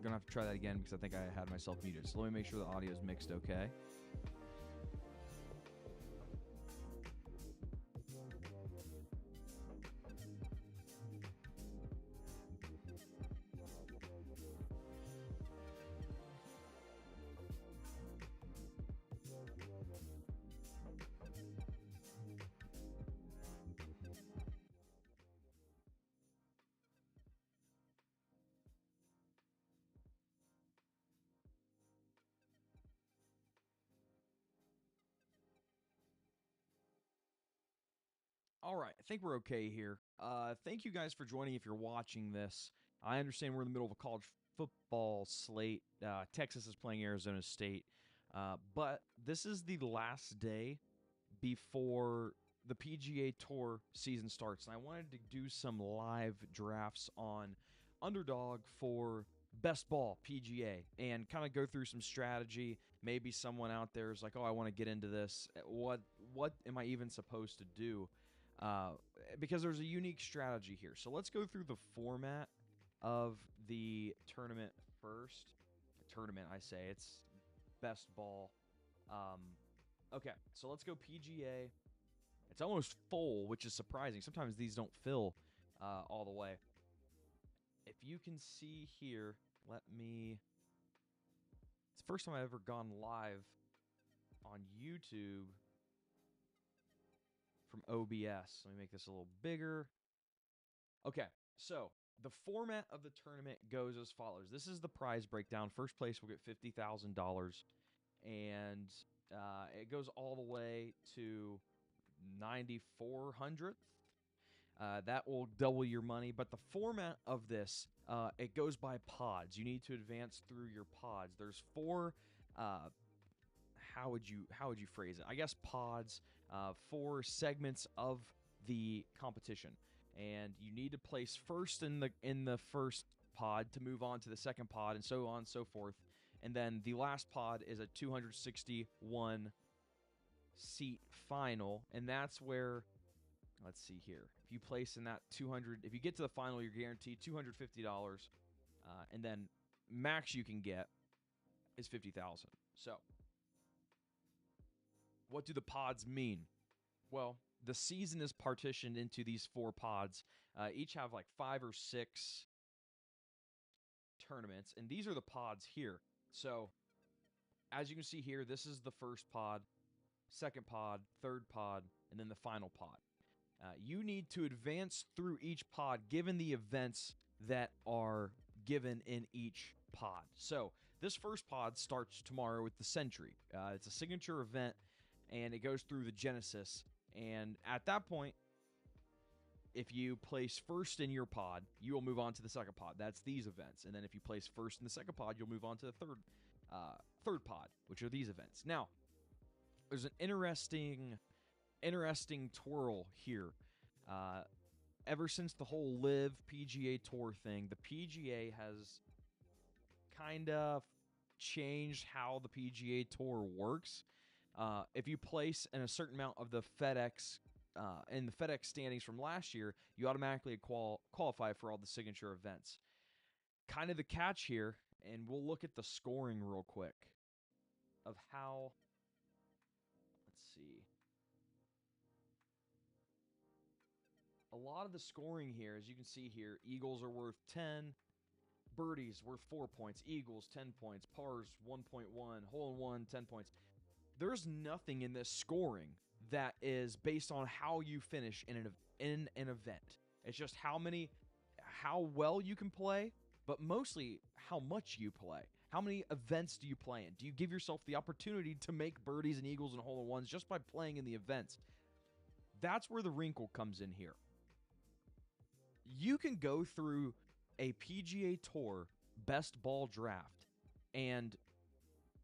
going to have to try that again because I think I had myself muted. So let me make sure the audio is mixed okay. All right, I think we're okay here. Thank you guys for joining if you're watching this. I understand we're in the middle of a college football slate. Texas is playing Arizona State. But this is the last day before the PGA Tour season starts. And I wanted to do some live drafts on Underdog for Best Ball PGA and kind of go through some strategy. Maybe someone out there is like, oh, I want to get into this. What am I even supposed to do? Because there's a unique strategy here. So let's go through the format of the tournament first. Tournament, I say. It's Best Ball. Okay, so let's go PGA. It's almost full, which is surprising. Sometimes these don't fill all the way. If you can see here, it's the first time I've ever gone live on YouTube from OBS. Let me make this a little bigger. Okay, so the format of the tournament goes as follows. This is the prize breakdown. First place will get $50,000, and it goes all the way to 9,400th. That will double your money. But the format of this, it goes by pods. You need to advance through your pods. There's four. How would you phrase it? I guess pods, 4 segments of the competition, and you need to place first in the first pod to move on to the second pod, and so on and so forth. And then the last pod is a 261 seat final, and that's where, let's see here. If you place in that 200, if you get to the final, you're guaranteed $250, and then max you can get is $50,000. So, what do the pods mean? Well, the season is partitioned into these 4 pods. Each have like 5 or 6 tournaments, and these are the pods here. So, as you can see here, this is the first pod, second pod, third pod, and then the final pod. You need to advance through each pod given the events that are given in each pod. So, this first pod starts tomorrow with the Century. It's a signature event, and it goes through the Genesis. And at that point, if you place first in your pod, you will move on to the second pod. That's these events. And then if you place first in the second pod, you'll move on to the third pod, which are these events. Now, there's an interesting twirl here. Ever since the whole Live PGA Tour thing, the PGA has kind of changed how the PGA Tour works. If you place in a certain amount of the FedEx in the FedEx standings from last year, you automatically qualify for all the signature events. Kind of the catch here, and we'll look at the scoring real quick of how. Let's see. A lot of the scoring here, as you can see here, eagles are worth 10, birdies worth 4 points, eagles 10 points, pars 1.1, hole-in-one 10 points. There's nothing in this scoring that is based on how you finish in an event. It's just how well you can play, but mostly how much you play. How many events do you play in? Do you give yourself the opportunity to make birdies and eagles and hole-in-ones just by playing in the events? That's where the wrinkle comes in here. You can go through a PGA Tour Best Ball draft, and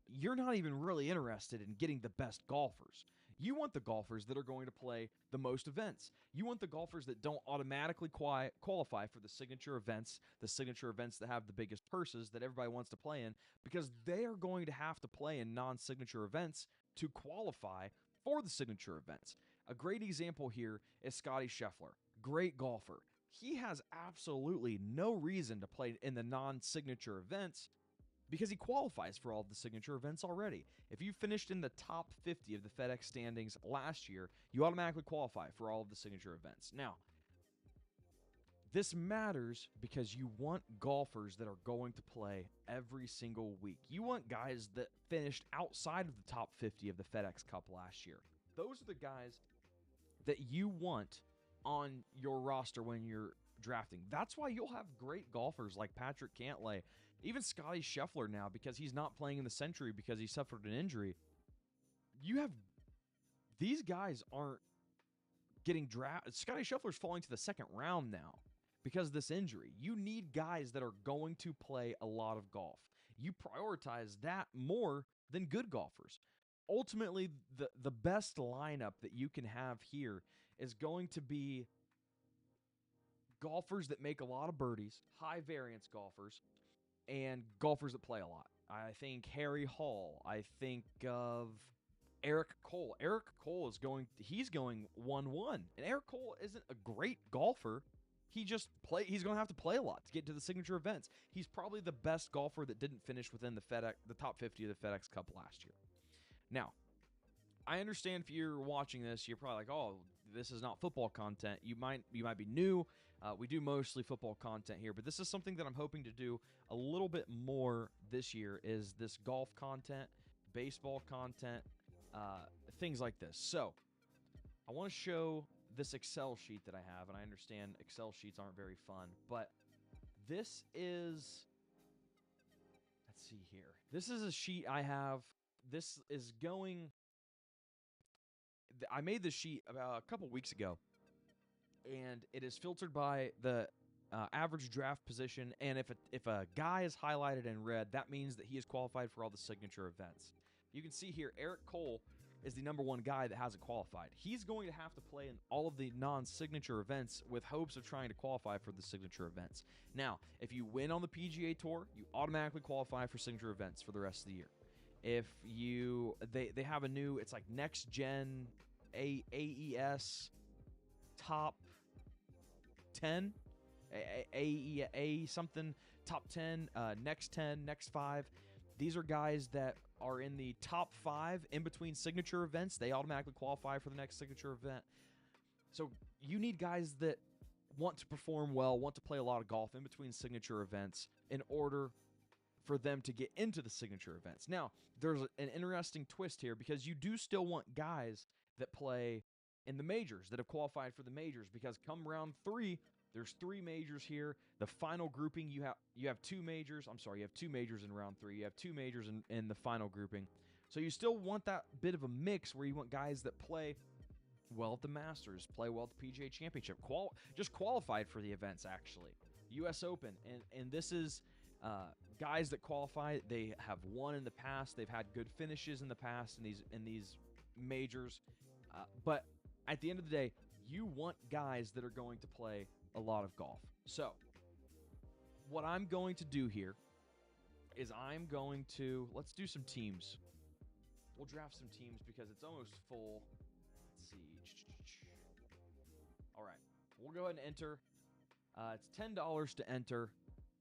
you're not even really interested in getting the best golfers. You want the golfers that are going to play the most events. You want the golfers that don't automatically qualify for the signature events that have the biggest purses that everybody wants to play in, because they are going to have to play in non-signature events to qualify for the signature events. A great example here is Scotty Scheffler. Great golfer. he has absolutely no reason to play in the non-signature events because he qualifies for all of the signature events already. If you finished in the top 50 of the FedEx standings last year, you automatically qualify for all of the signature events. Now, this matters because you want golfers that are going to play every single week. You want guys that finished outside of the top 50 of the FedEx Cup last year. Those are the guys that you want on your roster when you're drafting. That's why you'll have great golfers like Patrick Cantlay, even Scotty Scheffler now, because he's not playing in the Century because he suffered an injury. These guys aren't getting drafted. Scotty Scheffler's falling to the second round now because of this injury. You need guys that are going to play a lot of golf. You prioritize that more than good golfers. Ultimately, the best lineup that you can have here is going to be golfers that make a lot of birdies, high variance golfers, and golfers that play a lot. I think Harry Hall. I think of Eric Cole. Eric Cole he's going 1-1. And Eric Cole isn't a great golfer. He's going to have to play a lot to get to the signature events. He's probably the best golfer that didn't finish within the top 50 of the FedEx Cup last year. Now, I understand if you're watching this, you're probably like, "Oh, this is not football content." You might be new. We do mostly football content here, but this is something that I'm hoping to do a little bit more this year, is this golf content, baseball content, things like this. So I want to show this Excel sheet that I have, and I understand Excel sheets aren't very fun, but this is, let's see here. This is a sheet I have. This is going, I made this sheet about a couple weeks ago, and it is filtered by the average draft position, and if a guy is highlighted in red, that means that he is qualified for all the signature events. You can see here, Eric Cole is the number one guy that hasn't qualified. He's going to have to play in all of the non-signature events with hopes of trying to qualify for the signature events. Now, if you win on the PGA Tour, you automatically qualify for signature events for the rest of the year. If they have a new, it's like next gen AES top 10, A something, top 10, next 10, next 5. These are guys that are in the top 5 in between signature events. They automatically qualify for the next signature event. So you need guys that want to perform well, want to play a lot of golf in between signature events in order for them to get into the signature events. Now, there's an interesting twist here because you do still want guys that play in the majors, that have qualified for the majors, because come round 3, there's 3 majors here. The final grouping, you have 2 majors. I'm sorry, you have 2 majors in round 3. You have 2 majors in the final grouping. So you still want that bit of a mix where you want guys that play well at the Masters, play well at the PGA Championship, just qualified for the events, actually. U.S. Open, and this is guys that qualify. They have won in the past. They've had good finishes in the past in these majors. But at the end of the day, you want guys that are going to play a lot of golf. So what I'm going to do here is let's do some teams. We'll draft some teams because it's almost full. Let's see. All right. We'll go ahead and enter. It's $10 to enter.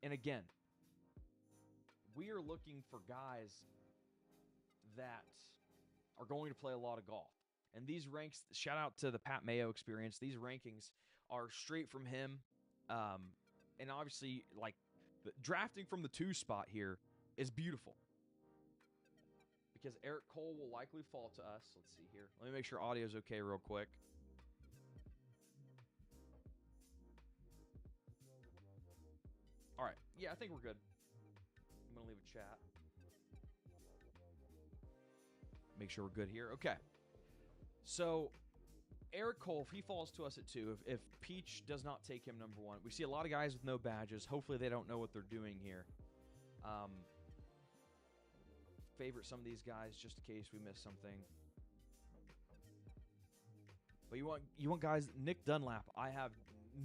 And again, we are looking for guys that are going to play a lot of golf. And these ranks, shout out to the Pat Mayo experience. These rankings are straight from him. And obviously, like, drafting from the 2 spot here is beautiful, because Eric Cole will likely fall to us. Let's see here. Let me make sure audio's okay real quick. All right. Yeah, I think we're good. I'm going to leave a chat. Make sure we're good here. Okay. So, Eric Cole, if he falls to us at 2, if Peach does not take him number 1, we see a lot of guys with no badges. Hopefully they don't know what they're doing here. Favorite some of these guys just in case we miss something. But you want guys, Nick Dunlap. I have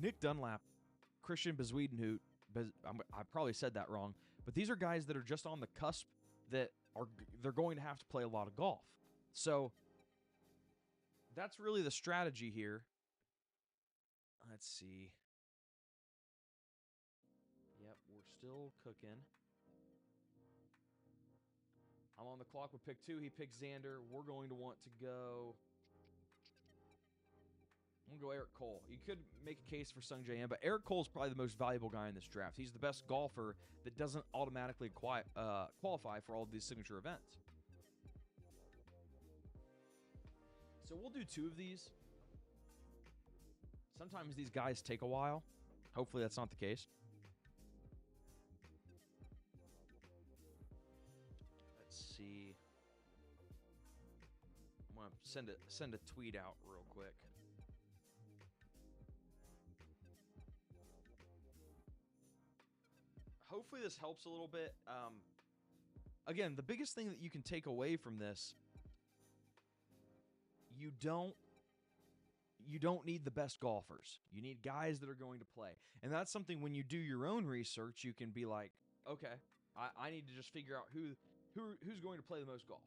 Nick Dunlap, Christian Bezuidenhout. I probably said that wrong. But these are guys that are just on the cusp that they're going to have to play a lot of golf. So that's really the strategy here. Let's see. still cooking. I'm on the clock with pick 2. He picks Xander. We're going to want to go... I'm going to go Eric Cole. You could make a case for Sung J M, but Eric Cole's probably the most valuable guy in this draft. He's the best golfer that doesn't automatically qualify for all of these signature events. So we'll do 2 of these. Sometimes these guys take a while. Hopefully that's not the case. Let's see. I'm going to send a tweet out real quick. Hopefully this helps a little bit. Again, the biggest thing that you can take away from this, you don't need the best golfers. You need guys that are going to play. And that's something when you do your own research, you can be like, okay, I need to just figure out who's going to play the most golf.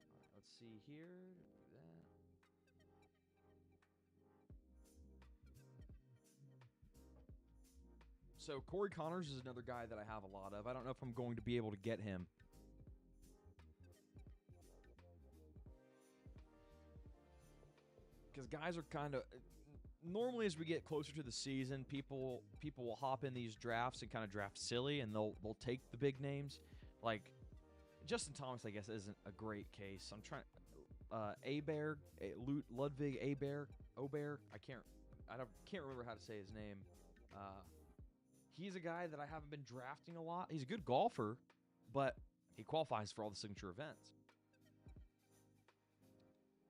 All right, let's see here. Do that. So Corey Connors is another guy that I have a lot of. I don't know if I'm going to be able to get him. Because guys are kind of... Normally as we get closer to the season, people will hop in these drafts and kind of draft silly, and they'll take the big names. Like, Justin Thomas, I guess, isn't a great case. I'm trying... Ludwig Aubert. I can't remember how to say his name. He's a guy that I haven't been drafting a lot. He's a good golfer, but he qualifies for all the signature events.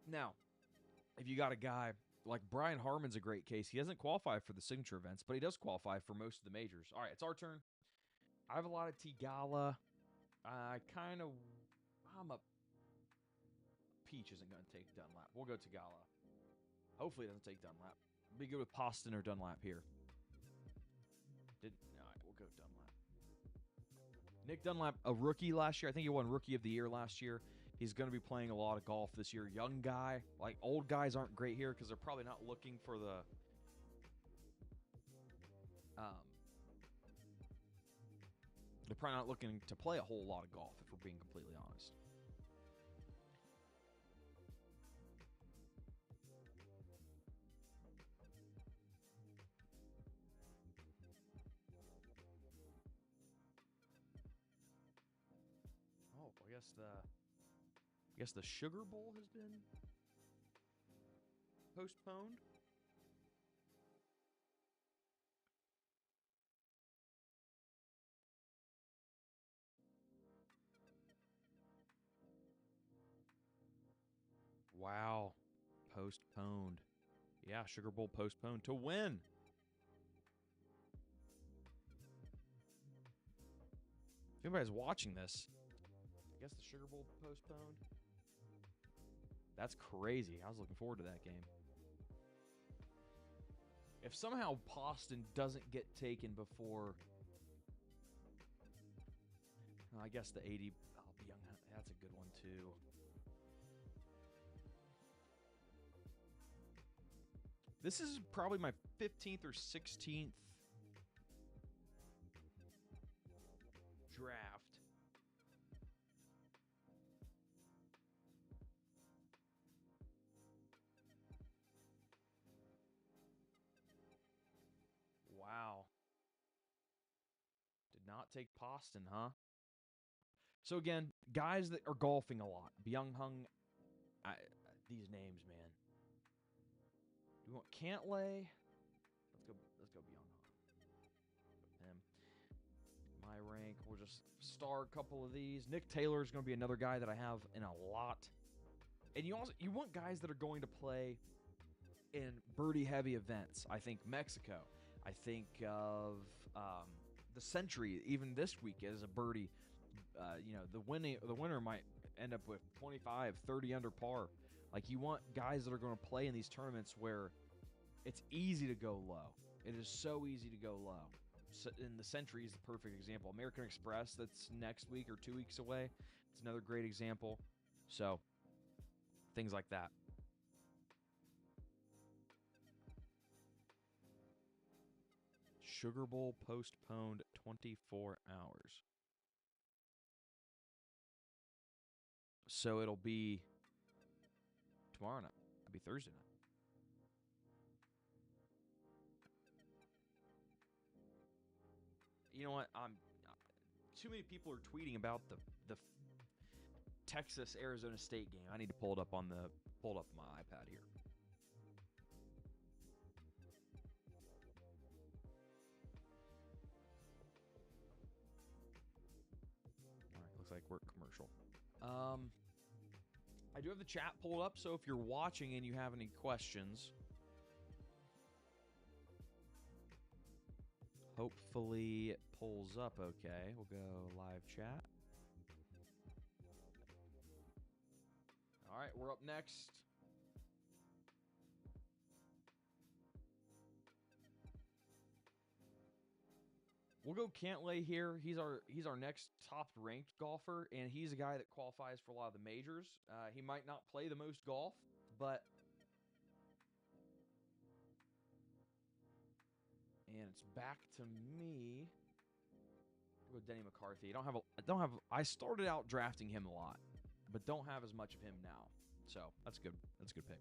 Now, if you got a guy like Brian Harmon's a great case. He doesn't qualify for the signature events, but he does qualify for most of the majors. All right, it's our turn. I have a lot of Tigala. Peach isn't going to take Dunlap. We'll go Tigala. Hopefully it doesn't take Dunlap. Be good with Poston or Dunlap here. All right, we'll go Dunlap. Nick Dunlap, a rookie last year. I think he won Rookie of the Year last year. He's going to be playing a lot of golf this year. Young guy. Like, old guys aren't great here because they're probably not looking for the... they're probably not looking to play a whole lot of golf, if we're being completely honest. Oh, I guess the Sugar Bowl has been postponed. Wow. Postponed. Yeah, Sugar Bowl postponed to when? If anybody's watching this, I guess the Sugar Bowl postponed. That's crazy. I was looking forward to that game. If somehow Poston doesn't get taken before... I guess the 80... Oh, Young, that's a good one, too. This is probably my 15th or 16th draft. Wow. Did not take Poston, huh? So again, guys that are golfing a lot. Byung Hung. These names, man. Do we want Cantlay? Let's go Byung Hung. Him. My rank. We'll just star a couple of these. Nick Taylor is going to be another guy that I have in a lot. And you want guys that are going to play in birdie heavy events. I think Mexico. I think of the Century, even this week, as a birdie. The winner might end up with 25, 30 under par. Like, you want guys that are going to play in these tournaments where it's easy to go low. It is so easy to go low. So, and the Century is the perfect example. American Express, that's next week or 2 weeks away. It's another great example. So, things like that. Sugar Bowl postponed 24 hours. So it'll be tomorrow night. It'll be Thursday night. You know what? Too many people are tweeting about the Texas Arizona State game. I need to pull it up on my iPad here. All right, looks like we're commercial. I do have the chat pulled up, so if you're watching and you have any questions, hopefully it pulls up okay. We'll go live chat. All right, we're up next. We'll go Cantlay here. He's our next top-ranked golfer, and he's a guy that qualifies for a lot of the majors. He might not play the most golf, but and it's back to me. I'll go Denny McCarthy. I started out drafting him a lot, but don't have as much of him now. So that's good. That's a good pick.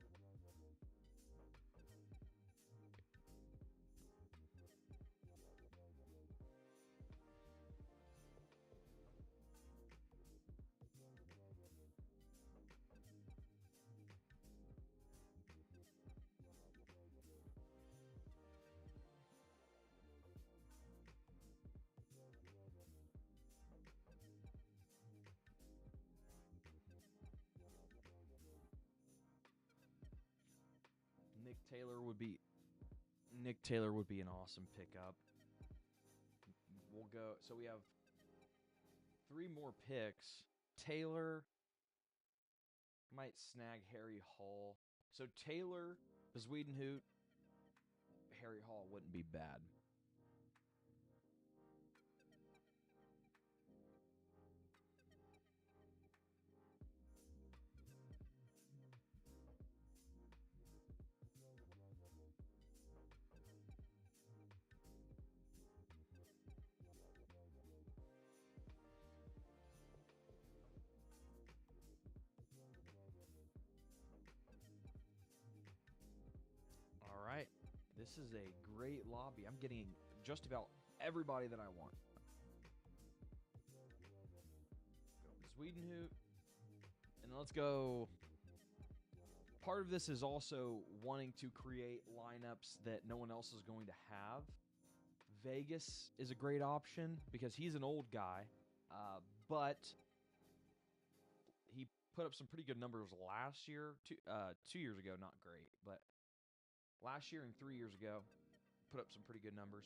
Nick Taylor would be an awesome pickup. We'll go. So we have 3 more picks. Taylor might snag Harry Hall. So Taylor, Wiedenhout, Harry Hall wouldn't be bad. All right. This is a great lobby. I'm getting just about everybody that I want. Go Wiedenhout. And let's go. Part of this is also wanting to create lineups that no one else is going to have. Vegas is a great option because he's an old guy, but he put up some pretty good numbers last year. 2 years ago, not great, but last year and 3 years ago, put up some pretty good numbers.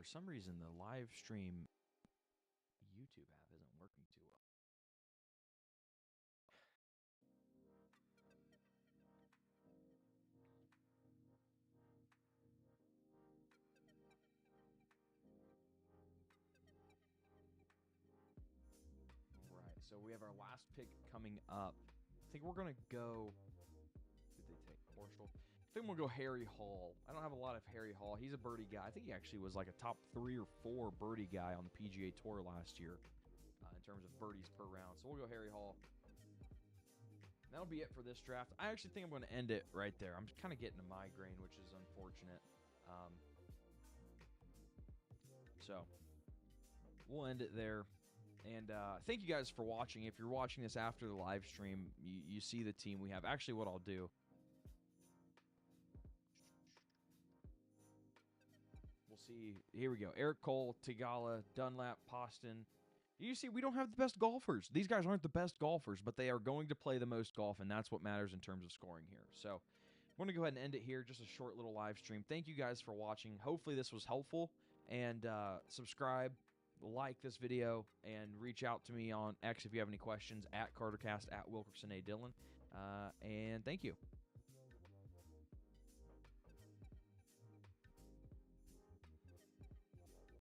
For some reason, the live stream YouTube app isn't working too well. All right, so we have our last pick coming up. I think we're going to go... Did they take Horschel? I think we'll go Harry Hall. I don't have a lot of Harry Hall. He's a birdie guy. I think he actually was like a top 3 or 4 birdie guy on the PGA Tour last year in terms of birdies per round. So we'll go Harry Hall. And that'll be it for this draft. I actually think I'm going to end it right there. I'm kind of getting a migraine, which is unfortunate. So we'll end it there. And thank you guys for watching. If you're watching this after the live stream, you see the team we have. Actually, what I'll do, we'll see. Here we go. Eric Cole, Tigala, Dunlap, Poston. You see, we don't have the best golfers. These guys aren't the best golfers, but they are going to play the most golf, and that's what matters in terms of scoring here. So I'm going to go ahead and end it here. Just a short little live stream. Thank you guys for watching. Hopefully this was helpful. And subscribe, like this video, and reach out to me on X if you have any questions, at CarterCast, at Wilkerson A. Dillon. And thank you.